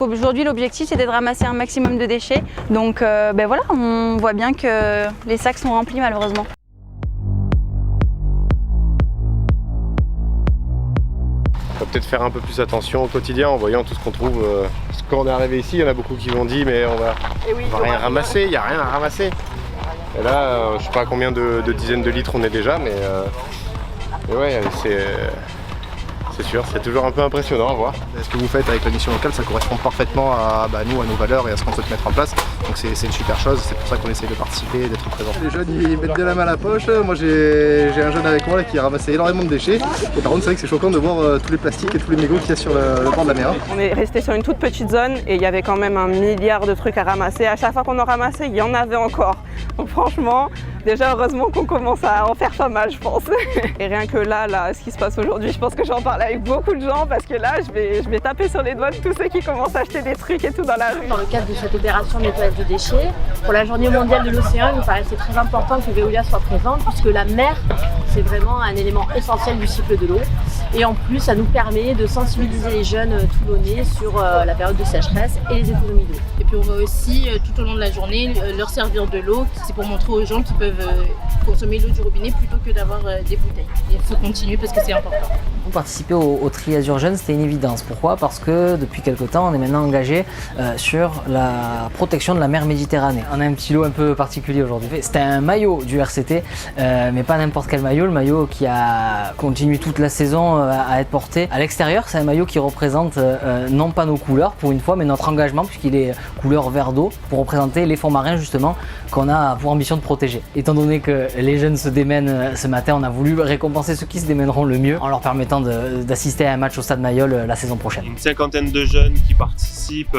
Aujourd'hui, l'objectif, c'était de ramasser un maximum de déchets. Donc voilà, on voit bien que les sacs sont remplis malheureusement. On va peut-être faire un peu plus attention au quotidien en voyant tout ce qu'on trouve. Parce que quand on est arrivé ici, il y en a beaucoup qui m'ont dit mais on va rien ramasser, il n'y a rien à ramasser. Et là, je sais pas combien de dizaines de litres on est déjà, mais ouais, c'est sûr, c'est toujours un peu impressionnant à voir. Ce que vous faites avec la mission locale, ça correspond parfaitement à nous, à nos valeurs et à ce qu'on souhaite mettre en place. Donc c'est une super chose, c'est pour ça qu'on essaie de participer et d'être présent. Les jeunes, ils mettent bien la main à la poche. Moi j'ai un jeune avec moi là, qui a ramassé énormément de déchets. Et par contre, c'est vrai que c'est choquant de voir tous les plastiques et tous les mégots qu'il y a sur le bord de la mer. On est resté sur une toute petite zone et il y avait quand même 1 milliard de trucs à ramasser. À chaque fois qu'on en ramassait, il y en avait encore. Donc franchement, déjà heureusement qu'on commence à en faire pas mal, je pense. Et rien que là, ce qui se passe aujourd'hui, je pense que j'en parle avec beaucoup de gens parce que là, je vais taper sur les doigts de tous ceux qui commencent à acheter des trucs et tout dans la rue. Dans le cadre de cette opération nettoyage de déchets, pour la journée mondiale de l'océan, il nous paraissait très important que Veolia soit présente puisque la mer, c'est vraiment un élément essentiel du cycle de l'eau. Et en plus, ça nous permet de sensibiliser les jeunes toulonnais sur la période de sécheresse et les économies d'eau. Et puis on va aussi, tout au long de la journée, leur servir de l'eau. C'est pour montrer aux gens qu'ils peuvent consommer l'eau du robinet plutôt que d'avoir des bouteilles. Et il faut continuer parce que c'est important. Participer au tri Azur Jeunes, c'était une évidence. Pourquoi? Parce que depuis quelque temps, on est maintenant engagé sur la protection de la mer Méditerranée. On a un petit lot un peu particulier aujourd'hui. C'était un maillot du RCT, mais pas n'importe quel maillot. Le maillot qui a continué toute la saison à être porté à l'extérieur. C'est un maillot qui représente non pas nos couleurs pour une fois, mais notre engagement puisqu'il est couleur vert d'eau pour représenter les fonds marins justement qu'on a pour ambition de protéger. Étant donné que les jeunes se démènent ce matin, on a voulu récompenser ceux qui se démèneront le mieux en leur permettant d'assister à un match au Stade Mayol la saison prochaine. Une cinquantaine de jeunes qui participent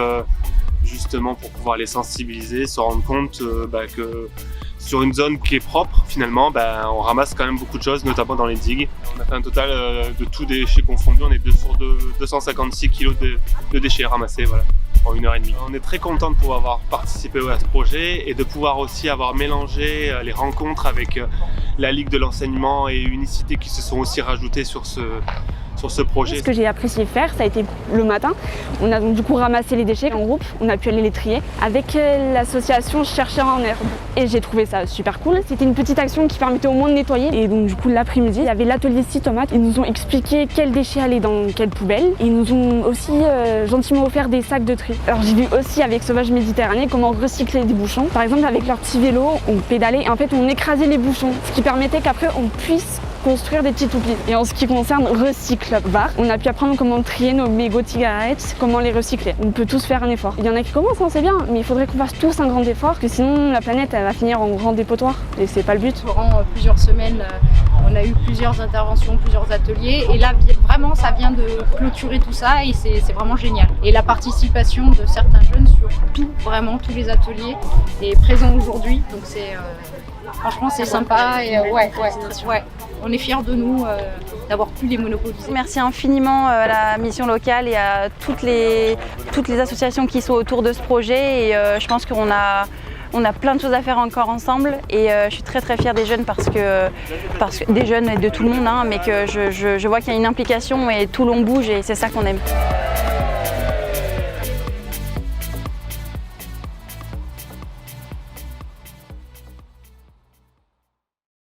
justement pour pouvoir les sensibiliser, se rendre compte que sur une zone qui est propre finalement, on ramasse quand même beaucoup de choses, notamment dans les digues. On a fait un total de tout déchets confondus, on est sur 256 kg de déchets ramassés en 1h30. On est très content de pouvoir avoir participé à ce projet et de pouvoir aussi avoir mélangé les rencontres avec la Ligue de l'enseignement et Unicité qui se sont aussi rajoutées sur ce projet. Ce que j'ai apprécié faire, ça a été le matin. On a donc du coup ramassé les déchets en groupe, on a pu aller les trier avec l'association Chercheurs en herbe. Et j'ai trouvé ça super cool. C'était une petite action qui permettait au moins de nettoyer. Et donc du coup l'après-midi, il y avait l'atelier 6 tomates. Ils nous ont expliqué quels déchets allaient dans quelle poubelle. Ils nous ont aussi gentiment offert des sacs de tri. Alors j'ai vu aussi avec Sauvage Méditerranée comment recycler des bouchons. Par exemple avec leur petit vélo, on pédalait et en fait on écrasait les bouchons. Ce qui permettait qu'après on puisse construire des petits toupies. Et en ce qui concerne Recycle Bar, on a pu apprendre comment trier nos mégots de cigarettes, comment les recycler. On peut tous faire un effort. Il y en a qui commencent, c'est bien, mais il faudrait qu'on fasse tous un grand effort, parce que sinon la planète elle va finir en grand dépotoir. Et c'est pas le but. Durant plusieurs semaines, on a eu plusieurs interventions, plusieurs ateliers. Et là, vraiment, ça vient de clôturer tout ça et c'est vraiment génial. Et la participation de certains jeunes sur vraiment tous les ateliers est présente aujourd'hui. Donc franchement, c'est sympa et ouais. On est fiers de nous d'avoir pu les monopoliser. Merci infiniment à la mission locale et à toutes les associations qui sont autour de ce projet. Et je pense qu'on a plein de choses à faire encore ensemble. Et je suis très fière des jeunes parce que des jeunes et de tout le monde, mais que je vois qu'il y a une implication et Toulon bouge et c'est ça qu'on aime.